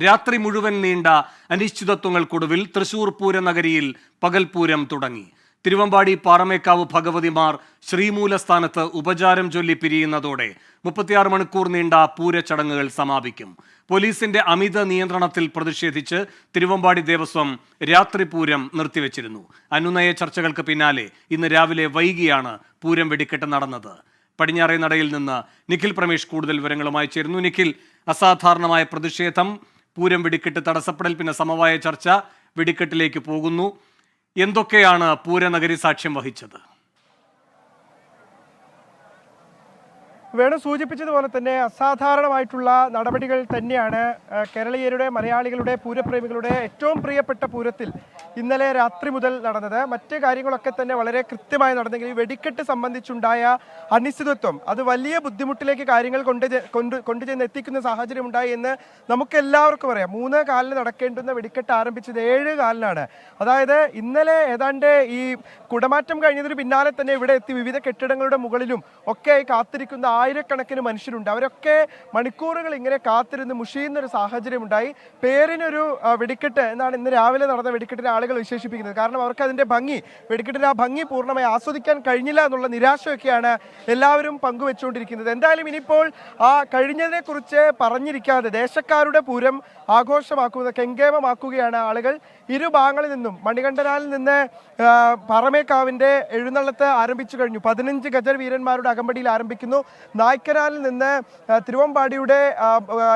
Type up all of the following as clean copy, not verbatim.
രാത്രി മുഴുവൻ നീണ്ട അനിശ്ചിതത്വങ്ങൾക്കൊടുവിൽ തൃശൂർ പൂരനഗരിയിൽ പകൽപൂരം തുടങ്ങി. തിരുവമ്പാടി പാറമേക്കാവ് ഭഗവതിമാർ ശ്രീമൂലസ്ഥാനത്ത് ഉപചാരം ചൊല്ലി പിരിയുന്നതോടെ 36 മണിക്കൂർ നീണ്ട പൂരച്ചടങ്ങുകൾ സമാപിക്കും. പോലീസിന്റെ അമിത നിയന്ത്രണത്തിൽ പ്രതിഷേധിച്ച് തിരുവമ്പാടി ദേവസ്വം രാത്രി പൂരം നിർത്തിവെച്ചിരുന്നു. അനുനയ ചർച്ചകൾക്ക് പിന്നാലെ ഇന്ന് രാവിലെ വൈകിയാണ് പൂരം വെടിക്കെട്ട് നടന്നത്. പടിഞ്ഞാറേ നടയിൽ നിന്ന് നിഖിൽ പ്രമേഷ് കൂടുതൽ വിവരങ്ങളുമായി ചേരുന്നു. നിഖിൽ, അസാധാരണമായ പ്രതിഷേധം, പൂരം വെടിക്കെട്ട് തടസ്സപ്പെടൽ, പിന്നെ സമവായ ചർച്ച, വെടിക്കെട്ടിലേക്ക് പോകുന്നു. എന്തൊക്കെയാണ് പൂരനഗരി സാക്ഷ്യം വഹിച്ചത്? വേണു സൂചിപ്പിച്ചതുപോലെ തന്നെ അസാധാരണമായിട്ടുള്ള നടപടികൾ തന്നെയാണ് കേരളീയരുടെ, മലയാളികളുടെ, പൂരപ്രേമികളുടെ ഏറ്റവും പ്രിയപ്പെട്ട പൂരത്തിൽ ഇന്നലെ രാത്രി മുതൽ നടന്നത്. മറ്റ് കാര്യങ്ങളൊക്കെ തന്നെ വളരെ കൃത്യമായി നടന്നെങ്കിൽ ഈ വെടിക്കെട്ട് സംബന്ധിച്ചുണ്ടായ അനിശ്ചിതത്വം അത് വലിയ ബുദ്ധിമുട്ടിലേക്ക് കാര്യങ്ങൾ കൊണ്ടുചെന്ന് എത്തിക്കുന്ന സാഹചര്യം ഉണ്ടായി എന്ന് നമുക്ക് എല്ലാവർക്കും അറിയാം. 3 കാലിന് നടക്കേണ്ടുന്ന വെടിക്കെട്ട് ആരംഭിച്ചത് 7 കാലിനാണ്. അതായത് ഇന്നലെ ഏതാണ്ട് ഈ കുടമാറ്റം കഴിഞ്ഞതിന് പിന്നാലെ തന്നെ ഇവിടെ എത്തി വിവിധ കെട്ടിടങ്ങളുടെ മുകളിലും ഒക്കെ കാത്തിരിക്കുന്ന ആയിരക്കണക്കിന് മനുഷ്യരുണ്ട്. അവരൊക്കെ മണിക്കൂറുകൾ ഇങ്ങനെ കാത്തിരുന്ന് മുഷിയുന്നൊരു സാഹചര്യം ഉണ്ടായി. പേരിനൊരു വെടിക്കെട്ട് എന്നാണ് ഇന്ന് രാവിലെ നടന്ന വെടിക്കെട്ടിനെ ആളുകൾ വിശേഷിപ്പിക്കുന്നത്. കാരണം അവർക്ക് അതിന്റെ ഭംഗി, വെടിക്കെട്ടിന് ആ ഭംഗി പൂർണ്ണമായി ആസ്വദിക്കാൻ കഴിഞ്ഞില്ല എന്നുള്ള നിരാശയൊക്കെയാണ് എല്ലാവരും പങ്കുവെച്ചുകൊണ്ടിരിക്കുന്നത്. എന്തായാലും ഇനിയിപ്പോൾ ആ കഴിഞ്ഞതിനെ കുറിച്ച് പറഞ്ഞിരിക്കാതെ ദേശക്കാരുടെ പൂരം ആഘോഷമാക്കുക, കെങ്കേമമാക്കുകയാണ് ആളുകൾ. ഇരുഭാഗങ്ങളിൽ നിന്നും മണികണ്ഠനാലിൽ നിന്ന് പാറമേക്കാവിന്റെ എഴുന്നള്ളത്ത് ആരംഭിച്ചു കഴിഞ്ഞു. 15 ഗജർ വീരന്മാരുടെ അകമ്പടിയിൽ ആരംഭിക്കുന്നു. നായ്ക്കനാലിൽ നിന്ന് തിരുവമ്പാടിയുടെ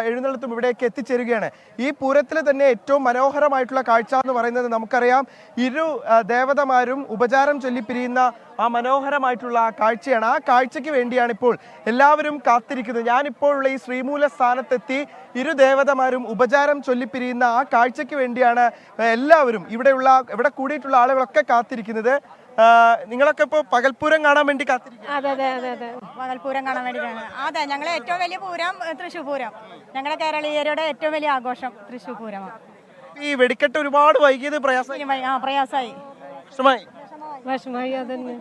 എഴുന്നള്ളത്തും ഇവിടേക്ക് എത്തിച്ചേരുകയാണ്. ഈ പൂരത്തിൽ തന്നെ ഏറ്റവും മനോഹരമായിട്ടുള്ള കാഴ്ച എന്ന് പറയുന്നത് നമുക്കറിയാം, ഇരു ദേവതമാരും ഉപചാരം ചൊല്ലിപ്പിരിയുന്ന ആ മനോഹരമായിട്ടുള്ള കാഴ്ചയാണ്. ആ കാഴ്ചയ്ക്ക് വേണ്ടിയാണ് ഇപ്പോൾ എല്ലാവരും കാത്തിരിക്കുന്നത്. ഞാനിപ്പോഴുള്ള ഈ ശ്രീമൂല സ്ഥാനത്തെത്തി ഇരു ദേവതമാരും ഉപചാരം ചൊല്ലിപ്പിരിയുന്ന ആ കാഴ്ചയ്ക്ക് വേണ്ടിയാണ് എല്ലാവരും ഇവിടെ കൂടിയിട്ടുള്ള ആളുകളൊക്കെ കാത്തിരിക്കുന്നത്. നിങ്ങളൊക്കെ ഇപ്പോൾ പകൽപൂരം കാണാൻ വേണ്ടി കാത്തിരിക്കും? അതെ, പകൽപൂരം കാണാൻ വേണ്ടിയിട്ടാണ്. അതെ, ഞങ്ങളെ ഏറ്റവും വലിയ പൂരം തൃശ്ശൂർ പൂരം. ഞങ്ങളുടെ കേരളീയരുടെ ഏറ്റവും വലിയ ആഘോഷം തൃശ്ശൂർ പൂരമാണ്. ഈ വെടിക്കെട്ട് ഒരുപാട് വൈകിയത് പ്രയാസമായി. അതന്നെ.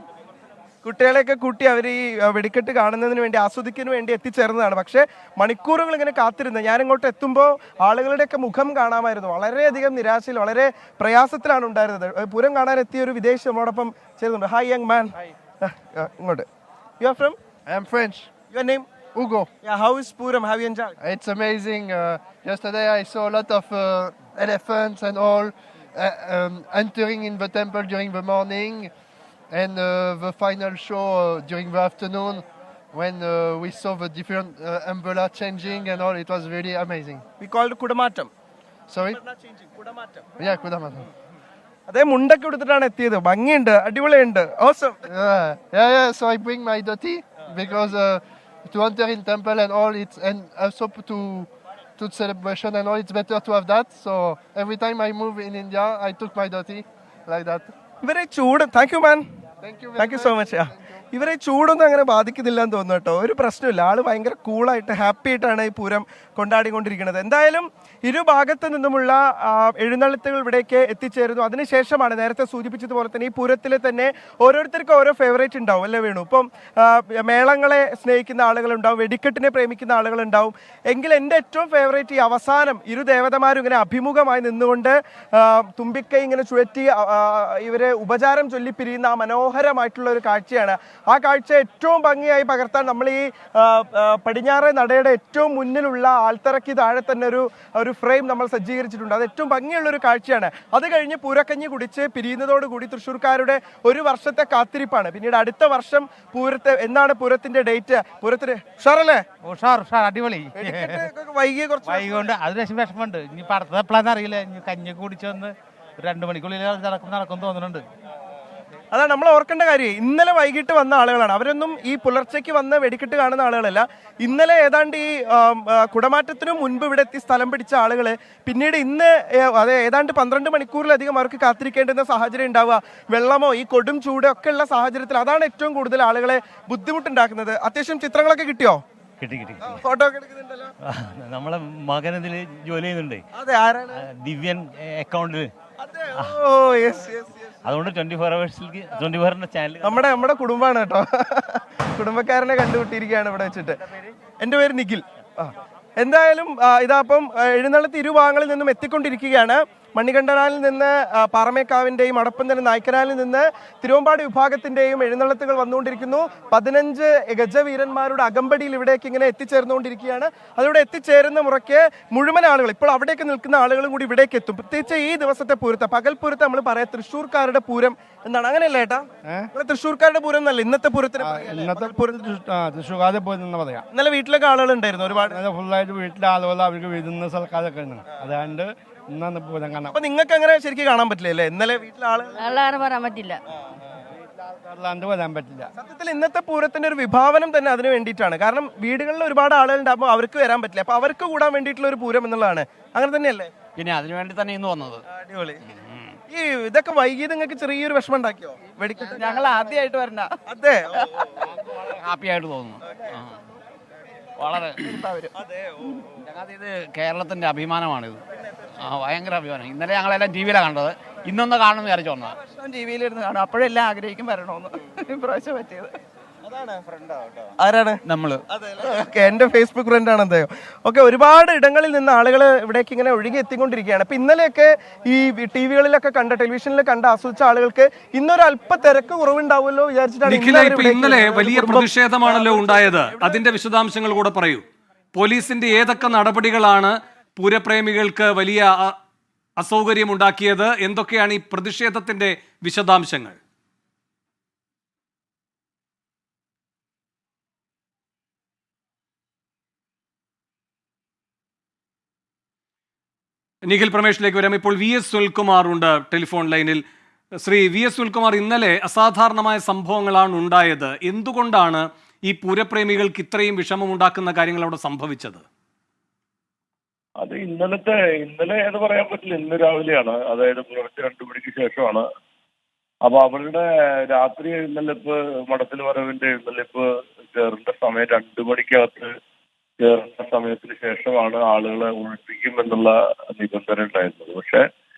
കുട്ടികളെയൊക്കെ കൂട്ടി അവർ ഈ വെടിക്കെട്ട് കാണുന്നതിന് വേണ്ടി, ആസ്വദിക്കുന്നതിന് വേണ്ടി എത്തിച്ചേർന്നതാണ്. പക്ഷേ മണിക്കൂറുകൾ ഇങ്ങനെ കാത്തിരുന്നത്. ഞാനിങ്ങോട്ട് എത്തുമ്പോൾ ആളുകളുടെയൊക്കെ മുഖം കാണാമായിരുന്നു. വളരെയധികം നിരാശയിൽ, വളരെ പ്രയാസത്തിലാണ് ഉണ്ടായിരുന്നത്. പൂരം കാണാൻ എത്തിയ ഒരു വിദേശി നമ്മളോടൊപ്പം ചേരുന്നുണ്ട്. ഹായ് യങ് മാൻ, ഇങ്ങോട്ട്. You are from? I am French. Your name? Hugo. Yeah, how is Puram? Have you enjoyed? It's amazing. Yesterday I saw a lot of elephants and all entering in the temple during the morning, and the final show during the afternoon when we saw the different umbrella changing and all. It was really amazing. We called Kudamattam. Sorry? Kudamattam. Yeah, Kudamattam. അതേ മുണ്ടൊക്കെ എടുത്തിട്ടാണ് എത്തിയത്. ഭംഗിയുണ്ട്, അടിപൊളിയുണ്ട്. Awesome. Yeah. So I bring my dhoti because to enter in temple and all, it's and also to celebration and all, it's better to have that. So every time I move in India, I took my dhoti like that. ഇവരെ ചൂട്, thank you man, thank you so much. ഇവരെ ചൂടൊന്നും അങ്ങനെ ബാധിക്കുന്നില്ല എന്ന് തോന്നുന്നു കേട്ടോ. ഒരു പ്രശ്നമില്ല. ആള് ഭയങ്കര കൂളായിട്ട് ഹാപ്പി ആയിട്ടാണ് ഈ പൂരം കൊണ്ടാടിക്കൊണ്ടിരിക്കുന്നത്. എന്തായാലും ഇരുഭാഗത്ത് നിന്നുമുള്ള എഴുന്നള്ളത്തുകൾ ഇവിടേക്ക് എത്തിച്ചേരുന്നു. അതിനുശേഷമാണ് നേരത്തെ സൂചിപ്പിച്ചതുപോലെ തന്നെ ഈ പൂരത്തിൽ തന്നെ ഓരോരുത്തർക്കും ഓരോ ഫേവറേറ്റ് ഉണ്ടാവും, അല്ലേ വേണു? ഇപ്പം മേളങ്ങളെ സ്നേഹിക്കുന്ന ആളുകളുണ്ടാവും, വെടിക്കെട്ടിനെ പ്രേമിക്കുന്ന ആളുകളുണ്ടാവും. എങ്കിൽ എൻ്റെ ഏറ്റവും ഫേവറേറ്റ് ഈ അവസാനം ഇരു ദേവതമാരും ഇങ്ങനെ അഭിമുഖമായി നിന്നുകൊണ്ട് തുമ്പിക്കൈ ഇങ്ങനെ ചുഴറ്റി ഇവരെ ഉപചാരം ചൊല്ലിപ്പിരിയുന്ന ആ മനോഹരമായിട്ടുള്ള ഒരു കാഴ്ചയാണ്. ആ കാഴ്ച ഏറ്റവും ഭംഗിയായി പകർത്താൻ നമ്മൾ ഈ പടിഞ്ഞാറേ നടയുടെ ഏറ്റവും മുന്നിലുള്ള ആൽത്തറയ്ക്ക് താഴെ തന്നെ ഒരു ഫ്രെയിം നമ്മൾ സജ്ജീകരിച്ചിട്ടുണ്ട്. അത് ഏറ്റവും ഭംഗിയുള്ള ഒരു കാഴ്ചയാണ്. അത് കഴിഞ്ഞ് പൂരക്കഞ്ഞി കുടിച്ച് പിരിയുന്നതോടുകൂടി തൃശ്ശൂർക്കാരുടെ ഒരു വർഷത്തെ കാത്തിരിപ്പാണ്. പിന്നീട് അടുത്ത വർഷം എന്നാണ് പൂരത്തിന്റെ ഡേറ്റ്? പൂരത്തിന് ഉഷാറല്ലേ? ഉഷാർ അടിപൊളി. വൈകിയ കുറച്ച് വൈകൊണ്ട് അത് വിഷമമുണ്ട്. ഇനി അടുത്തത് എപ്പോഴാന്ന് അറിയില്ല. ഇനി കഞ്ഞി കുടിച്ച് വന്ന് 2 മണിക്കുള്ളിൽ നടക്കും തോന്നുന്നുണ്ട്. അതാണ് നമ്മൾ ഓർക്കേണ്ട കാര്യം. ഇന്നലെ വൈകിട്ട് വന്ന ആളുകളാണ് അവരൊന്നും. ഈ പുലർച്ചയ്ക്ക് വന്ന് വെടിക്കെട്ട് കാണുന്ന ആളുകളല്ല. ഇന്നലെ ഏതാണ്ട് ഈ കുടമാറ്റത്തിനു മുൻപ് ഇവിടെ എത്തി സ്ഥലം പിടിച്ച ആളുകൾ പിന്നീട് ഇന്ന് ഏതാണ്ട് 12 മണിക്കൂറിലധികം അവർക്ക് കാത്തിരിക്കേണ്ടുന്ന സാഹചര്യം ഉണ്ടാവുക. വെള്ളമോ ഈ കൊടും ചൂട് ഒക്കെ ഉള്ള സാഹചര്യത്തിൽ അതാണ് ഏറ്റവും കൂടുതൽ ആളുകളെ ബുദ്ധിമുട്ടുണ്ടാക്കുന്നത്. അത്യാവശ്യം ചിത്രങ്ങളൊക്കെ കിട്ടിയോ? കിട്ടി. ഫോട്ടോ ഒക്കെ എടുക്കുന്നുണ്ടല്ലോ. നമ്മളെ മകൻ ഇതിൽ ജോലി ചെയ്യുന്നുണ്ട്. അതെ, ആരാണ്? ദിവ്യൻ അക്കൗണ്ടിൽ. അതുകൊണ്ട് 24 ചാനൽ നമ്മുടെ കുടുംബമാണ് കേട്ടോ. കുടുംബക്കാരനെ കണ്ടുപിട്ടിരിക്കുകയാണ് ഇവിടെ വെച്ചിട്ട്. എൻ്റെ പേര് നിഖിൽ. എന്തായാലും ഇതാ അപ്പം എഴുന്നള്ളത്ത് ഇരുഭാഗങ്ങളിൽ നിന്നും എത്തിക്കൊണ്ടിരിക്കുകയാണ്. മണികണ്ഠനാലിൽ നിന്ന് പാറമേക്കാവിൻ്റെയും അടപ്പന്തല നായ്ക്കനാലിൽ നിന്ന് തിരുവമ്പാടി വിഭാഗത്തിൻ്റെയും എഴുന്നള്ളത്തുകൾ വന്നുകൊണ്ടിരിക്കുന്നു. 15 ഗജവീരന്മാരുടെ അകമ്പടിയിൽ ഇവിടേക്ക് ഇങ്ങനെ എത്തിച്ചേർന്നുകൊണ്ടിരിക്കുകയാണ്. അതിവിടെ എത്തിച്ചേരുന്ന മുറയ്ക്ക് മുഴുവൻ ആളുകൾ, ഇപ്പോൾ അവിടേക്ക് നിൽക്കുന്ന ആളുകളും കൂടി ഇവിടേക്ക് എത്തും. പ്രത്യേകിച്ച് ഈ ദിവസത്തെ പൂരത്തെ, പകൽപൂരത്തെ നമ്മൾ പറയാം തൃശ്ശൂർക്കാരുടെ പൂരം എന്നാണ്. അങ്ങനെയല്ലേ ഏട്ടാ? തൃശ്ശൂർക്കാരുടെ പൂരം എന്നല്ല ഇന്നത്തെ പൂരത്തിന്? ഇന്നത്തെ തൃശ്ശൂർക്കാരുടെ പൂരം എന്ന് പറയാം. ഇന്നലെ വീട്ടിലൊക്കെ ആളുകൾ ഉണ്ടായിരുന്നു ഒരുപാട്. ഫുള്ളായിട്ട് വീട്ടിലെ ആളുകൾ അവർക്ക് വരുന്ന സർക്കാരൊക്കെ ഉണ്ട്. അതുകൊണ്ട് ഇന്നാണ് പൂരം കാണാം. അപ്പൊ നിങ്ങൾക്ക് അങ്ങനെ ശരിക്കും കാണാൻ പറ്റില്ല അല്ലേ? ഇന്നലെ വീട്ടിലെ ആളാണ് പറയാൻ പറ്റില്ല, വരാൻ പറ്റില്ല. സത്യത്തിൽ ഇന്നത്തെ പൂരത്തിന്റെ ഒരു വിഭാവനം തന്നെ അതിന് വേണ്ടിയിട്ടാണ്. കാരണം വീടുകളിൽ ഒരുപാട് ആളുകൾ ഉണ്ടാകുമ്പോൾ അവർക്ക് വരാൻ പറ്റില്ല. അപ്പൊ അവർക്ക് കൂടാൻ വേണ്ടിയിട്ടുള്ള ഒരു പൂരം എന്നുള്ളതാണ്. അങ്ങനെ തന്നെയല്ലേ? പിന്നെ അതിനു വേണ്ടി തന്നെ ഇന്ന് വന്നത്. അടിപൊളി. ഈ ഇതൊക്കെ വൈകിയത് നിങ്ങൾക്ക് ചെറിയൊരു വിഷമം ഉണ്ടാക്കിയോ? വെടിക്കെട്ട് ഞങ്ങൾ ആദ്യമായിട്ട് വരണ്ട, അതെ, ഹാപ്പി ആയിട്ട് തോന്നുന്നു. വളരെ ഇത് കേരളത്തിന്റെ അഭിമാനമാണിത്. ഭയങ്കര അഭിമാനം. ഇന്നലെ ഞങ്ങളെല്ലാം ടി വിയിലാണ് കണ്ടത്, ഇന്നൊന്ന് കാണുമെന്ന് വിചാരിച്ചു വന്നതാണ്. ടി വിയിലിരുന്ന് കാണും, അപ്പോഴെല്ലാം ആഗ്രഹിക്കും വരണമെന്ന്. ഇപ്രാവശ്യം പറ്റിയത് ആരാണ്? നമ്മള് എന്റെ ഫേസ്ബുക്ക് ഫ്രണ്ട് ആണ് എന്തായോ. ഓക്കെ, ഒരുപാട് ഇടങ്ങളിൽ നിന്ന് ആളുകൾ ഇവിടേക്ക് ഇങ്ങനെ ഒഴുകി എത്തിക്കൊണ്ടിരിക്കുകയാണ്. അപ്പൊ ഇന്നലെയൊക്കെ ഈ ടി വികളിലൊക്കെ കണ്ട, ടെലിവിഷനിൽ കണ്ട ആസ്വദിച്ച ആളുകൾക്ക് ഇന്നൊരു അല്പ തിരക്ക് കുറവുണ്ടാവുമല്ലോ വിചാരിച്ചിട്ടാണ്. ഇന്നലെ വലിയ പ്രതിഷേധമാണല്ലോ ഉണ്ടായത്. അതിന്റെ വിശദാംശങ്ങൾ കൂടെ പറയൂ. പോലീസിന്റെ ഏതൊക്കെ നടപടികളാണ് പൂരപ്രേമികൾക്ക് വലിയ അസൗകര്യമുണ്ടാക്കിയത്? എന്തൊക്കെയാണ് ഈ പ്രതിഷേധത്തിന്റെ വിശദാംശങ്ങൾ? നിഖിൽ പ്രമേഷിലേക്ക് വരാം. ഇപ്പോൾ വി എസ് സുനിൽകുമാർ ഉണ്ട് ടെലിഫോൺ ലൈനിൽ. ശ്രീ വി എസ് സുനിൽകുമാർ, ഇന്നലെ അസാധാരണമായ സംഭവങ്ങളാണ് ഉണ്ടായത്. എന്തുകൊണ്ടാണ് ഈ പൂരപ്രേമികൾക്ക് ഇത്രയും വിഷമമുണ്ടാക്കുന്ന കാര്യങ്ങൾ അവിടെ സംഭവിച്ചത്? അത് ഇന്നലെ എന്ന് പറയാൻ പറ്റില്ല, ഇന്ന് രാവിലെയാണ്, അതായത് പുലർച്ചെ 2 മണിക്ക് ശേഷമാണ്. അപ്പൊ അവരുടെ രാത്രി എഴുന്നള്ളിപ്പ്, മഠത്തിൽ വരവിന്റെ എഴുന്നള്ളിപ്പ് കയറേണ്ട സമയം 2 മണിക്കകത്ത് കയറുന്ന സമയത്തിന് ശേഷമാണ് ആളുകളെ ഒഴിപ്പിക്കും എന്നുള്ള നിബന്ധന ഉണ്ടായിരുന്നത്. പക്ഷെ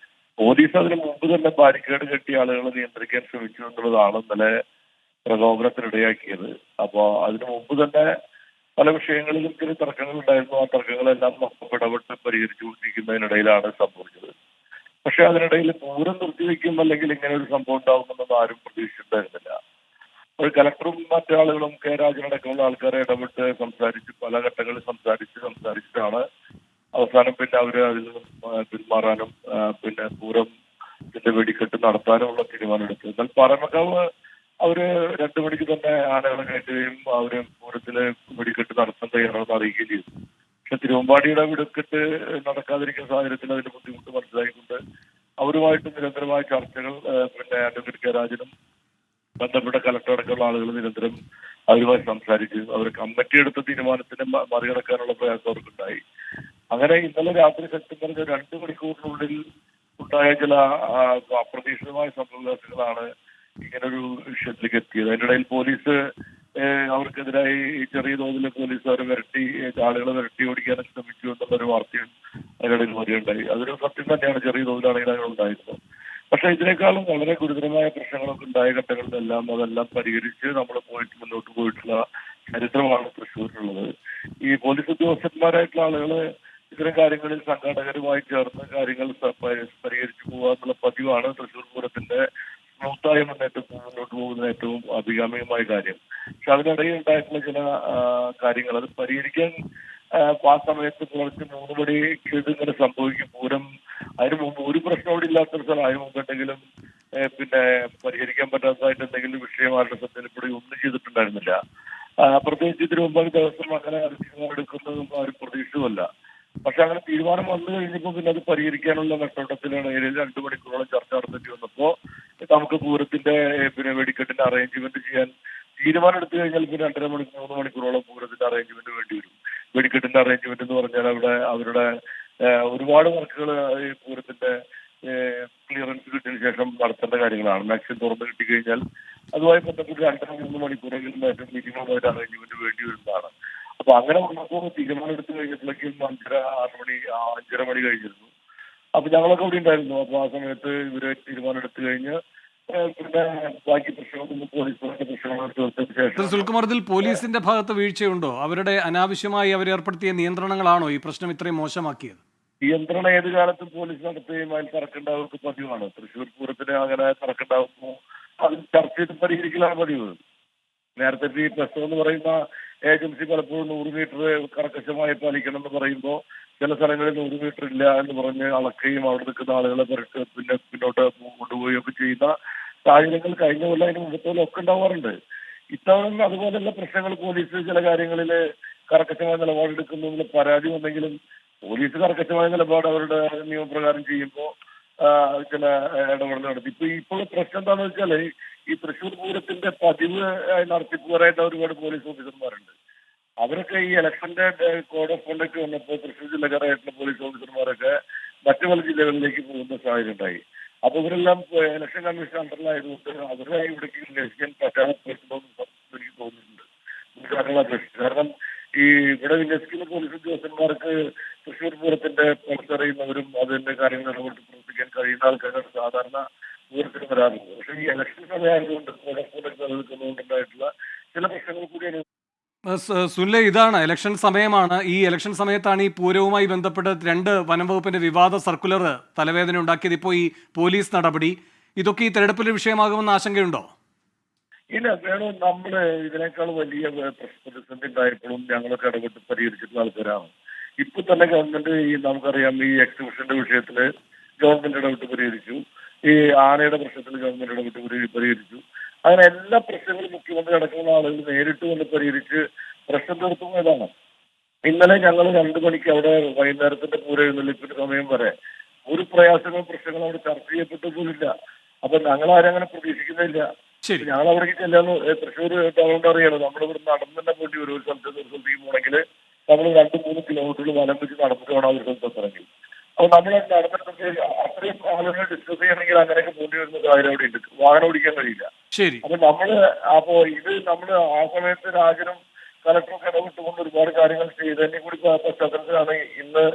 പോലീസ് അതിന് മുമ്പ് തന്നെ ബാരിക്കേഡ് കെട്ടി ആളുകളെ നിയന്ത്രിക്കാൻ ശ്രമിച്ചു എന്നുള്ളതാണ് ഇന്നലെ പ്രകോപനത്തിനിടയാക്കിയത്. അപ്പോൾ അതിനു മുമ്പ് തന്നെ പല വിഷയങ്ങളിലും ചില തർക്കങ്ങൾ ഉണ്ടായിരുന്നു. ആ തർക്കങ്ങളെല്ലാം ഇടപെട്ട് പരിഹരിച്ചുകൊണ്ടിരിക്കുന്നതിനിടയിലാണ് സംഭവിച്ചത്. പക്ഷെ അതിനിടയിൽ പൂരം നിർത്തിവെക്കും അല്ലെങ്കിൽ ഇങ്ങനെ ഒരു സംഭവം ഉണ്ടാകുമെന്നൊന്നും ആരും പ്രതീക്ഷിച്ചിട്ടുണ്ടായിരുന്നില്ല. ഒരു കലക്ടറും മറ്റാളുകളും കെ രാജനടക്കമുള്ള ആൾക്കാരെ ഇടപെട്ട് സംസാരിച്ച് പല ഘട്ടങ്ങളിൽ സംസാരിച്ചിട്ടാണ് അവസാനം പിന്നെ അവര് അതിൽ നിന്നും പിന്മാറാനും പിന്നെ പൂരത്തിന്റെ വെടിക്കെട്ട് നടത്താനുമുള്ള തീരുമാനമെടുത്തത്. എന്നാൽ പാറമേക്കാവ് അവര് 2 മണിക്ക് തന്നെ ആനകളെ കയറ്റുകയും അവര് പൂരത്തിലെ വെടിക്കെട്ട് നടത്താൻ തയ്യാറാണെന്ന് അറിയിക്കുകയും ചെയ്തു. പക്ഷെ തിരുവമ്പാടിയുടെ വെടിക്കെട്ട് നടക്കാതിരിക്കുന്ന സാഹചര്യത്തിൽ അതിന്റെ ബുദ്ധിമുട്ട് മനസ്സിലാക്കിക്കൊണ്ട് അവരുമായിട്ട് നിരന്തരമായ ചർച്ചകൾ പിന്നെ അഡ്വക്കേറ്റ് കെ രാജനും ബന്ധപ്പെട്ട കലക്ടർ അടക്കമുള്ള ആളുകൾ നിരന്തരം അവരുമായി സംസാരിച്ചു. അവർ കമ്മിറ്റി എടുത്ത തീരുമാനത്തിന് മറികടക്കാനുള്ള പ്രയാസം അവർക്കുണ്ടായി. അങ്ങനെ ഇന്നലെ രാത്രി സത്യം പറഞ്ഞ 2 മണിക്കൂറിനുള്ളിൽ ഉണ്ടായ ചില അപ്രതീക്ഷിതമായ സംഭവവികാസങ്ങളാണ് ഇങ്ങനൊരു വിഷയത്തിലേക്ക് എത്തിയത്. അതിനിടയിൽ പോലീസ് അവർക്കെതിരായി ചെറിയ തോതിൽ പോലീസ് അവരെ ആളുകളെ വിരട്ടി ഓടിക്കാനൊക്കെ ശ്രമിച്ചു എന്നുള്ളൊരു വാർത്തയും അതിനിടയിൽ വരികയുണ്ടായി. അതൊരു സത്യം തന്നെയാണ്, ചെറിയ തോതിലാണെങ്കിൽ അങ്ങനെ ഉണ്ടായിരുന്നത്. പക്ഷെ ഇതിനേക്കാളും വളരെ ഗുരുതരമായ പ്രശ്നങ്ങളൊക്കെ ഉണ്ടായ ഘട്ടങ്ങളിലെല്ലാം അതെല്ലാം പരിഹരിച്ച് നമ്മൾ മുന്നോട്ട് പോയിട്ടുള്ള ചരിത്രമാണ് തൃശ്ശൂരിനുള്ളത്. ഈ പോലീസ് ഉദ്യോഗസ്ഥന്മാരായിട്ടുള്ള ആളുകള് ഇത്തരം കാര്യങ്ങളിൽ സംഘാടകരുമായി ചേർന്ന് കാര്യങ്ങൾ പരിഹരിച്ചു പോകുക എന്നുള്ള പതിവാണ് തൃശ്ശൂർ പൂരത്തിന്റെ സ്മൂത്തായ മുന്നോട്ട് പോകുന്ന ഏറ്റവും അഭികാമ്യമായ കാര്യം. പക്ഷെ അതിനിടയിൽ ഉണ്ടായിട്ടുള്ള ചില കാര്യങ്ങൾ അത് പരിഹരിക്കാൻ ആ സമയത്ത് പുലർച്ചെ 3 മണിക്ക് ഇങ്ങനെ സംഭവിക്കും. പൂരം അതിന് മുമ്പ് ഒരു പ്രശ്നം അവിടെ ഇല്ലാത്തൊരു സ്ഥലം അതിന് മുമ്പ് എന്തെങ്കിലും പിന്നെ പരിഹരിക്കാൻ പറ്റാത്തതായിട്ട് എന്തെങ്കിലും വിഷയം ആരുടെ ശ്രദ്ധയിൽപ്പെടെ ഒന്നും ചെയ്തിട്ടുണ്ടായിരുന്നില്ല. പ്രത്യേകിച്ച് തിരുവമ്പാടി ദിവസം അങ്ങനെ എടുക്കുന്നതും ആരും പ്രതീക്ഷിതമല്ല. പക്ഷെ അങ്ങനെ തീരുമാനം വന്നു കഴിഞ്ഞപ്പോൾ പിന്നെ അത് പരിഹരിക്കാനുള്ള നെട്ടോട്ടത്തിലാണ് 2 മണിക്കൂറോളം ചർച്ച നടത്തേണ്ടി വന്നപ്പോൾ നമുക്ക് പൂരത്തിന്റെ പിന്നെ വെടിക്കെട്ടിന്റെ അറേഞ്ച്മെന്റ് ചെയ്യാൻ തീരുമാനം എടുത്തു കഴിഞ്ഞാൽ പിന്നെ 2.5 മണിക്കൂർ 3 മണിക്കൂറോളം പൂരത്തിന്റെ അറേഞ്ച്മെന്റ് വേണ്ടി വരും. വെടിക്കെട്ടിന്റെ അറേഞ്ച്മെന്റ് എന്ന് പറഞ്ഞാൽ അവിടെ അവരുടെ ഒരുപാട് വർക്കുകൾ ഈ പൂരത്തിന്റെ ക്ലിയറൻസ് കിട്ടിയതിനു ശേഷം നടത്തേണ്ട കാര്യങ്ങളാണ്. മാക്സിമം തുറന്നു കിട്ടിക്കഴിഞ്ഞാൽ അതുമായി ബന്ധപ്പെട്ട് 2-3 മണിക്കൂറെങ്കിലും ഏറ്റവും മിനിമമായിട്ട് അറേഞ്ച്മെന്റ് വേണ്ടി വരുന്നതാണ്. അപ്പൊ അങ്ങനെ വന്നപ്പോൾ തീരുമാനം എടുത്തു കഴിഞ്ഞപ്പോഴേക്കും 5:30 മണി കഴിഞ്ഞിരുന്നു. അപ്പൊ ഞങ്ങളൊക്കെ ഇവിടെ ഉണ്ടായിരുന്നു. അപ്പൊ ആ സമയത്ത് ഇവര് തീരുമാനം എടുത്തു കഴിഞ്ഞ് പിന്നെ ബാക്കി പ്രശ്നങ്ങളൊന്നും പോലീസുകാരുടെ പ്രശ്നങ്ങൾ തീർത്തതിന് ശേഷം സുൽകുമാർ, ഇതിൽ പോലീസിന്റെ ഭാഗത്ത് വീഴ്ചയുണ്ടോ? അവരുടെ അനാവശ്യമായി അവരേർപ്പെടുത്തിയ നിയന്ത്രണങ്ങളാണോ ഈ പ്രശ്നം ഇത്രയും മോശമാക്കിയത്? നിയന്ത്രണം ഏത് കാലത്തും പോലീസ് നടത്തുകയും അതിൽ തർക്കമുണ്ടാവർക്ക് പതിവാണ്. തൃശ്ശൂർ പൂരത്തിന് അങ്ങനെ തർക്കമുണ്ടാകുമ്പോൾ അത് ചർച്ച ചെയ്ത് പരിഹരിക്കലാണ് പതിവ്. നേരത്തെ ഈ പ്രശ്നം എന്ന് പറയുന്ന ഏജൻസി പലപ്പോഴും 100 മീറ്റർ കർക്കശമായി പാലിക്കണം എന്ന് പറയുമ്പോൾ ചില സ്ഥലങ്ങളിൽ 100 മീറ്റർ ഇല്ല എന്ന് പറഞ്ഞ് അളക്കുകയും അവിടെ നിൽക്കുന്ന ആളുകളെ പിന്നെ പിന്നോട്ട് കൊണ്ടുപോവുകയൊക്കെ ചെയ്യുന്ന സാഹചര്യങ്ങൾ കഴിഞ്ഞ കൊല്ലം അതിന് മുമ്പത്തോളം ഒക്കെ ഉണ്ടാവാറുണ്ട്. ഇത്തവണ അതുപോലെയുള്ള പ്രശ്നങ്ങൾ പോലീസ് ചില കാര്യങ്ങളിൽ കർക്കശമായ നിലപാടെടുക്കുന്നതിൽ പരാതി വന്നെങ്കിലും പോലീസ് കർക്കശമായ നിലപാട് അവരുടെ നിയമപ്രകാരം ചെയ്യുമ്പോൾ ചില ഇടപെടൽ നടത്തി. ഇപ്പോൾ പ്രശ്നം എന്താണെന്ന് വെച്ചാൽ ഈ തൃശ്ശൂർ പൂരത്തിന്റെ പതിവ് നടത്തിപ്പുകാരായിട്ട് ഒരുപാട് പോലീസ് ഓഫീസർമാരുണ്ട്. അവരൊക്കെ ഈ ഇലക്ഷന്റെ കോഡ് ഓഫ് കണ്ടക്ട് വന്നപ്പോൾ തൃശ്ശൂർ ജില്ലക്കാരായിട്ടുള്ള പോലീസ് ഓഫീസർമാരൊക്കെ മറ്റു പല ജില്ലകളിലേക്ക് പോകുന്ന സാഹചര്യം ഉണ്ടായി. അപ്പൊ ഇവരെല്ലാം ഇലക്ഷൻ കമ്മീഷൻ അണ്ടറിലായതുകൊണ്ട് അവരെ ഇവിടേക്ക് വിന്യസിക്കാൻ പറ്റാതെ പോയിട്ടുണ്ടോന്ന് എനിക്ക് തോന്നുന്നുണ്ട്. കാരണം ഈ ഇവിടെ വിന്യസിക്കുന്ന പോലീസ് ഉദ്യോഗസ്ഥന്മാർക്ക് തൃശ്ശൂർ പൂരത്തിന്റെ പുറത്തറിയുന്നവരും അതിന്റെ കാര്യങ്ങൾ ഇടപെട്ട് പ്രവർത്തിക്കാൻ കഴിയുന്ന ആൾക്കാരാണ് സാധാരണ പൂരത്തിന് വരാറുള്ളത്. പക്ഷേ ഈ ഇലക്ഷൻ സമയമായതുകൊണ്ട് നിൽക്കുന്നതുകൊണ്ടുണ്ടായിട്ടുള്ള ചില പ്രശ്നങ്ങൾ കൂടിയാണ്. സുനിലെ, ഇതാണ് ഇലക്ഷൻ സമയമാണ്. ഈ ഇലക്ഷൻ സമയത്താണ് ഈ പൂരവുമായി ബന്ധപ്പെട്ട് 2 വനം വകുപ്പിന്റെ വിവാദ സർക്കുലർ തലവേദന ഉണ്ടാക്കിയത്. ഇപ്പോൾ ഈ പോലീസ് നടപടി, ഇതൊക്കെ ഈ തെരഞ്ഞെടുപ്പിലെ വിഷയമാകുമെന്ന് ആശങ്കയുണ്ടോ? ഇല്ല, വേണം. നമ്മള് ഇതിനേക്കാൾ വലിയ പ്രതിസന്ധി ഉണ്ടായപ്പോഴും ഞങ്ങളൊക്കെ ഇടപെട്ട് പരിഹരിച്ചിട്ടുള്ള ആൾക്കാരാണ്. ഇപ്പൊ തന്നെ ഗവൺമെന്റ് നമുക്കറിയാം ഈ എക്സിബിഷന്റെ വിഷയത്തില് ഗവൺമെന്റ് ഇടപെട്ട് പരിഹരിച്ചു. ഈ ആനയുടെ പ്രശ്നത്തിൽ ഗവൺമെന്റ് ഇടപെട്ട് പരിഹരിച്ചു. അങ്ങനെ എല്ലാ പ്രശ്നങ്ങളും മുഖ്യമന്ത്രി അടക്കമുള്ള ആളുകൾ നേരിട്ട് വന്ന് പരിഹരിച്ച് പ്രശ്നം തീർത്തു പോയതാണ്. ഇന്നലെ ഞങ്ങൾ 2 മണിക്ക് അവിടെ വൈകുന്നേരത്തിന്റെ പൂരെഴുന്നള്ളിപ്പിന്റെ സമയം വരെ ഒരു പ്രയാസങ്ങളും പ്രശ്നങ്ങളും അവിടെ ചർച്ച ചെയ്യപ്പെട്ടു പോലില്ല. അപ്പൊ ഞങ്ങൾ ആരും അങ്ങനെ പ്രതീക്ഷിക്കുന്നില്ല. ഞങ്ങൾ അവിടേക്ക് ചെല്ലാന്ന് തൃശ്ശൂർ ടൗൺ അറിയാലോ, നമ്മളിവിടെ നടന്നു തന്നെ പോണ്ടി വരും. ഒരു സ്ഥലത്തേക്ക് പോകണമെങ്കിൽ നമ്മൾ 2-3 കിലോമീറ്ററുകൾ വലം വെച്ച് നടന്നിട്ട് വേണം ഒരു സ്ഥലത്തെത്തണമെങ്കിൽ. അപ്പൊ നമ്മൾ നടന്നിട്ട് അത്രയും ആളുകളെ ഡിസ്കസ് ചെയ്യണമെങ്കിൽ അങ്ങനെയൊക്കെ പോണ്ടി വരുന്ന കാര്യം അവിടെ ഉണ്ട്. വാഹനം ഓടിക്കാൻ കഴിയില്ല. അപ്പൊ ഇത് നമ്മള് ആ സമയത്ത് രാജനും കലക്ടറൊക്കെ ഇടപെട്ടുകൊണ്ട് ഒരുപാട് കാര്യങ്ങൾ ചെയ്തതിന്റെ കൂടി പശ്ചാത്തലത്തിലാണ് ഇന്ന്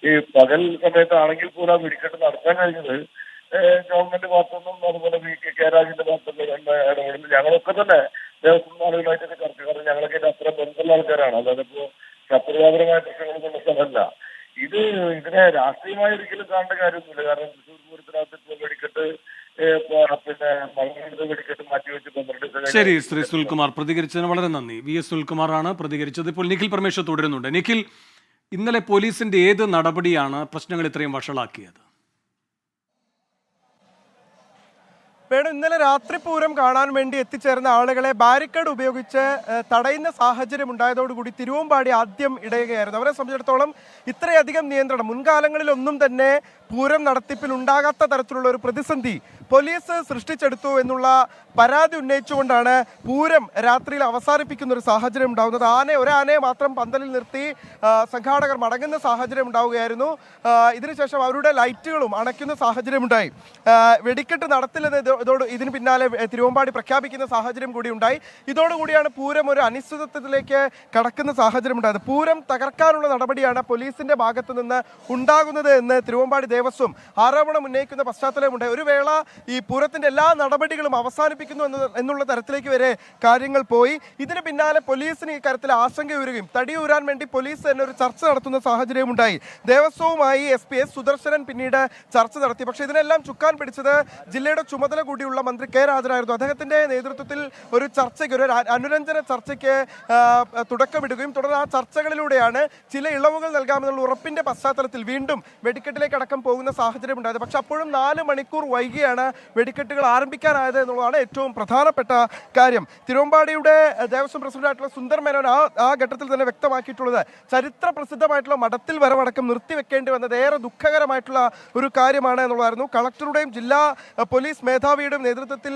ഈ പകൽ സമയത്താണെങ്കിൽ പോലും വെടിക്കെട്ട് നടത്താൻ കഴിഞ്ഞത്. ഗവൺമെന്റ് ഭാഗത്തുനിന്നും അതുപോലെ കെ രാജന്റെ ഭാഗത്തുനിന്നും ഇടപെടുന്നു. ഞങ്ങളൊക്കെ തന്നെ ദേവസ്വം ആളുകളായിട്ടൊക്കെ ചർച്ച, കാരണം ഞങ്ങളൊക്കെ അത്ര ബന്ധമുള്ള ആൾക്കാരാണ്. അതായത് ഇപ്പോ ശത്രുതാപരമായ പ്രശ്നങ്ങളൊന്നും സ്ഥലമല്ല. ഇതിനെ രാഷ്ട്രീയമായി ഒരിക്കലും കാണേണ്ട കാര്യമൊന്നുമില്ല. കാരണം തൃശ്ശൂർ പൂരത്തിനകത്ത് ഇപ്പോൾ വെടിക്കെട്ട് പിന്നെ മഴ വെടിക്കെട്ട് മാറ്റിവെച്ച് 12 ശരി, ശ്രീ സുൽകുമാർ പ്രതികരിച്ചതിന് വളരെ നന്ദി. VS സുൽകുമാറാണ് പ്രതികരിച്ചത്. ഇപ്പോൾ നിഖിൽ പരമേശ്വർ തുടരുന്നുണ്ട്. നിഖിൽ, ഇന്നലെ പോലീസിന്റെ ഏത് നടപടിയാണ് പ്രശ്നങ്ങൾ ഇത്രയും വഷളാക്കിയത്? വേണം, ഇന്നലെ രാത്രി പൂരം കാണാൻ വേണ്ടി എത്തിച്ചേർന്ന ആളുകളെ ബാരിക്കേഡ് ഉപയോഗിച്ച് തടയുന്ന സാഹചര്യം ഉണ്ടായതോടുകൂടി തിരുവമ്പാടി ആദ്യം ഇടയുകയായിരുന്നു. അവരെ സംബന്ധിച്ചിടത്തോളം ഇത്രയധികം നിയന്ത്രണം മുൻകാലങ്ങളിലൊന്നും തന്നെ പൂരം നടത്തിപ്പിൽ ഉണ്ടാകാത്ത തരത്തിലുള്ള ഒരു പ്രതിസന്ധി പോലീസ് സൃഷ്ടിച്ചെടുത്തു എന്നുള്ള പരാതി ഉന്നയിച്ചുകൊണ്ടാണ് പൂരം രാത്രിയിൽ അവസാനിപ്പിക്കുന്ന ഒരു സാഹചര്യം ഉണ്ടാകുന്നത്. ഒരാനയെ മാത്രം പന്തലിൽ നിർത്തി സംഘാടകർ മടങ്ങുന്ന സാഹചര്യം ഉണ്ടാവുകയായിരുന്നു. ഇതിനുശേഷം അവരുടെ ലൈറ്റുകളും അണയ്ക്കുന്ന സാഹചര്യമുണ്ടായി. വെടിക്കെട്ട് നടത്തില്ലെന്ന് ഇതിന് പിന്നാലെ തിരുവമ്പാടി പ്രഖ്യാപിക്കുന്ന സാഹചര്യം കൂടി ഉണ്ടായി. ഇതോടുകൂടിയാണ് പൂരം ഒരു അനിശ്ചിതത്വത്തിലേക്ക് കടക്കുന്ന സാഹചര്യം ഉണ്ടായത്. പൂരം തകർക്കാനുള്ള നടപടിയാണ് പോലീസിന്റെ ഭാഗത്തു നിന്ന് ഉണ്ടാകുന്നത് എന്ന് തിരുവമ്പാടി ദേവസ്വം ആരോപണം ഉന്നയിക്കുന്ന പശ്ചാത്തലമുണ്ടായി. ഒരു വേള ഈ പൂരത്തിന്റെ എല്ലാ നടപടികളും അവസാനിപ്പിക്കുന്നു എന്നുള്ള തരത്തിലേക്ക് വരെ കാര്യങ്ങൾ പോയി. ഇതിന് പിന്നാലെ പോലീസിന് ഈ കാര്യത്തിൽ ആശങ്കയുയരുകയും തടിയൂരാൻ വേണ്ടി പോലീസ് തന്നെ ഒരു ചർച്ച നടത്തുന്ന സാഹചര്യം ഉണ്ടായി. ദേവസ്വവുമായി SP S സുദർശനൻ പിന്നീട് ചർച്ച നടത്തി. പക്ഷേ ഇതിനെല്ലാം ചുക്കാൻ പിടിച്ചത് ജില്ലയുടെ ചുമതല കൂടിയുള്ള മന്ത്രി K രാജനായിരുന്നു. അദ്ദേഹത്തിന്റെ നേതൃത്വത്തിൽ ഒരു ചർച്ചയ്ക്ക്, ഒരു അനുരഞ്ജന ചർച്ചയ്ക്ക് തുടക്കമിടുകയും തുടർന്ന് ആ ചർച്ചകളിലൂടെയാണ് ചില ഇളവുകൾ നൽകാമെന്നുള്ള ഉറപ്പിന്റെ പശ്ചാത്തലത്തിൽ വീണ്ടും വെടിക്കെട്ടിലേക്ക് അടക്കം പോകുന്ന സാഹചര്യം ഉണ്ടായത്. പക്ഷെ അപ്പോഴും 4 മണിക്കൂർ വൈകിയാണ് വെടിക്കെട്ടുകൾ ആരംഭിക്കാനായത് എന്നുള്ളതാണ് ഏറ്റവും പ്രധാനപ്പെട്ട കാര്യം. തിരുവമ്പാടിയുടെ ദേവസ്വം പ്രസിഡന്റായിട്ടുള്ള സുന്ദർ മേനോൻ ആ ഘട്ടത്തിൽ തന്നെ വ്യക്തമാക്കിയിട്ടുള്ളത് ചരിത്ര പ്രസിദ്ധമായിട്ടുള്ള മഠത്തിൽ വരവടക്കം നിർത്തിവെക്കേണ്ടി വന്നത് ഏറെ ദുഃഖകരമായിട്ടുള്ള ഒരു കാര്യമാണ് എന്നുള്ളതായിരുന്നു. കളക്ടറുടെയും ജില്ലാ പോലീസ് മേധാവിയുടെയും നേതൃത്വത്തിൽ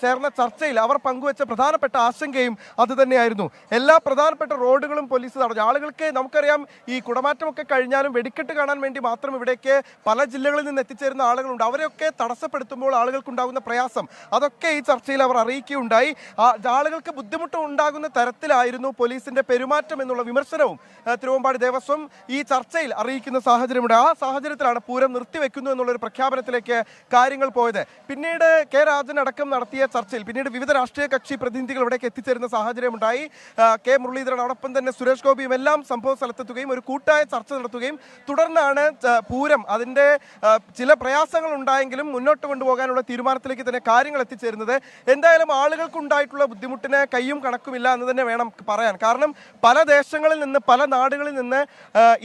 ചേർന്ന ചർച്ചയിൽ അവർ പങ്കുവച്ച പ്രധാനപ്പെട്ട ആശങ്കയും അത് തന്നെയായിരുന്നു. എല്ലാ പ്രധാനപ്പെട്ട റോഡുകളും പോലീസ് തടഞ്ഞു. ആളുകൾക്ക് നമുക്കറിയാം, ഈ കുടമാറ്റമൊക്കെ കഴിഞ്ഞാലും വെടിക്കെട്ട് കാണാൻ വേണ്ടി മാത്രം ഇവിടേക്ക് പല ജില്ലകളിൽ നിന്ന് എത്തിച്ചേരുന്ന ആളുകളുണ്ട്. അവരെയൊക്കെ തടസ്സപ്പെടുത്തുമ്പോൾ ആളുകൾക്കുണ്ടാകുന്ന പ്രയാസം അതൊക്കെ ഈ ചർച്ചയിൽ അവർ അറിയിക്കുകയുണ്ടായി. ആളുകൾക്ക് ബുദ്ധിമുട്ട് ഉണ്ടാകുന്ന തരത്തിലായിരുന്നു പോലീസിന്റെ പെരുമാറ്റം എന്നുള്ള വിമർശനവും തിരുവമ്പാടി ദേവസ്വം ഈ ചർച്ചയിൽ അറിയിക്കുന്ന സാഹചര്യമുണ്ട്. ആ സാഹചര്യത്തിലാണ് പൂരം നിർത്തിവെക്കുന്നു എന്നുള്ളൊരു പ്രഖ്യാപനത്തിലേക്ക് കാര്യങ്ങൾ പോയത്. പിന്നീട് കെ രാജൻ അടക്കം നടത്തിയ ചർച്ചയിൽ പിന്നീട് വിവിധ രാഷ്ട്രീയ കക്ഷി പ്രതിനിധികൾ ഇവിടേക്ക് എത്തിച്ചേരുന്ന സാഹചര്യമുണ്ടായി. കെ മുരളീധരൻ അതോടൊപ്പം തന്നെ സുരേഷ് ഗോപിയും എല്ലാം സംഭവ സ്ഥലത്തെത്തുകയും ഒരു കൂട്ടായ ചർച്ച നടത്തുകയും തുടർന്നാണ് പൂരം അതിൻ്റെ ചില പ്രയാസങ്ങൾ ഉണ്ടായെങ്കിലും മുന്നോട്ട് കൊണ്ടുപോകാനുള്ള തീരുമാനത്തിലേക്ക് തന്നെ കാര്യങ്ങൾ എത്തിച്ചേരുന്നത്. എന്തായാലും ആളുകൾക്കുണ്ടായിട്ടുള്ള ബുദ്ധിമുട്ടിന് കയ്യും കണക്കുമില്ല എന്ന് തന്നെ വേണം പറയാൻ. കാരണം പല ദേശങ്ങളിൽ നിന്ന് പല നാടുകളിൽ നിന്ന്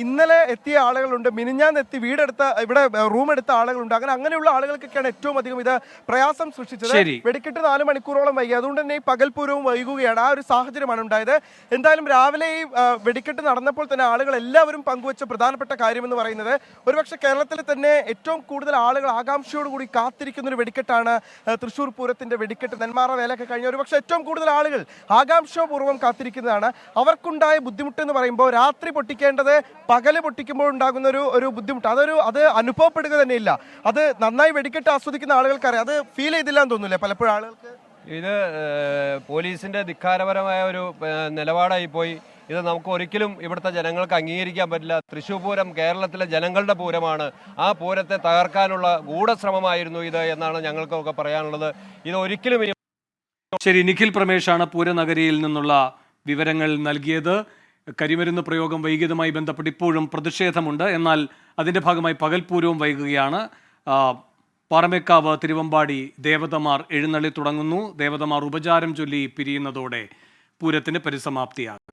ഇന്നലെ എത്തിയ ആളുകളുണ്ട്, മിനിഞ്ഞാന്ന് എത്തി ഇവിടെ റൂം എടുത്ത ആളുകളുണ്ട്. അങ്ങനെയുള്ള ആളുകൾക്കൊക്കെയാണ് ഏറ്റവും അധികം ഇത് പ്രയാസം സൃഷ്ടിച്ചത്. വെടിക്കെട്ട് 4 മണിക്കൂറോളം വൈകി, അതുകൊണ്ട് തന്നെ ഈ പകൽപൂരവും വൈകുകയാണ്. ആ ഒരു സാഹചര്യമാണ് ഉണ്ടായത്. എന്തായാലും രാവിലെ ഈ വെടിക്കെട്ട് നടന്നപ്പോൾ തന്നെ ആളുകൾ എല്ലാവരും പങ്കുവച്ച പ്രധാനപ്പെട്ട കാര്യമെന്ന് പറയുന്നത് ഒരുപക്ഷെ കേരളത്തിൽ തന്നെ ഏറ്റവും കൂടുതൽ ആളുകൾ ആകാംക്ഷയോടുകൂടി കാത്തിരിക്കുന്ന ഒരു വെടിക്കെട്ടാണ് തൃശ്ശൂർ പൂരത്തിന്റെ വെടിക്കെട്ട്. നെന്മാറ വേലയൊക്കെ കഴിഞ്ഞ ഒരുപക്ഷെ ഏറ്റവും കൂടുതൽ ആളുകൾ ആകാംക്ഷാപൂർവ്വം കാത്തിരിക്കുന്നതാണ്. അവർക്കുണ്ടായ ബുദ്ധിമുട്ട് എന്ന് പറയുമ്പോൾ രാത്രി പൊട്ടിക്കേണ്ടത് പകല് പൊട്ടിക്കുമ്പോൾ ഉണ്ടാകുന്ന ഒരു ബുദ്ധിമുട്ട് അത് അനുഭവപ്പെടുക തന്നെയില്ല. അത് നന്നായി വെടിക്കെട്ട് ആസ്വദിക്കുന്ന ആളുകൾക്കറിയാം. അത് ഫീൽ ചെയ്തില്ല എന്ന് തോന്നുന്നില്ലേ പലപ്പോഴും ആളുകൾക്ക്? ഇത് പോലീസിന്റെ ധിക്കാരപരമായ ഒരു നിലപാടായി പോയി. ഇത് നമുക്ക് ഒരിക്കലും ഇവിടുത്തെ ജനങ്ങൾക്ക് അംഗീകരിക്കാൻ പറ്റില്ല. തൃശ്ശൂർ പൂരം കേരളത്തിലെ ജനങ്ങളുടെ പൂരമാണ്. ആ പൂരത്തെ തകർക്കാനുള്ള ഗൂഢശ്രമമായിരുന്നു ഇത് എന്നാണ് ഞങ്ങൾക്കൊക്കെ പറയാനുള്ളത്. ഇത് ഒരിക്കലും ശരി, നിഖിൽ പ്രമേഷാണ് പൂരനഗരിയിൽ നിന്നുള്ള വിവരങ്ങൾ നൽകിയത്. കരിമരുന്ന് പ്രയോഗം വൈകിയതുമായി ബന്ധപ്പെട്ട് ഇപ്പോഴും പ്രതിഷേധമുണ്ട്. എന്നാൽ അതിൻ്റെ ഭാഗമായി പകൽപൂരവും വൈകുകയാണ്. പാറമേക്കാവ് തിരുവമ്പാടി ദേവതമാർ എഴുന്നള്ളി തുടങ്ങുന്നു. ദേവതമാർ ഉപചാരം ചൊല്ലി പിരിയുന്നതോടെ പൂരത്തിന് പരിസമാപ്തിയാകും.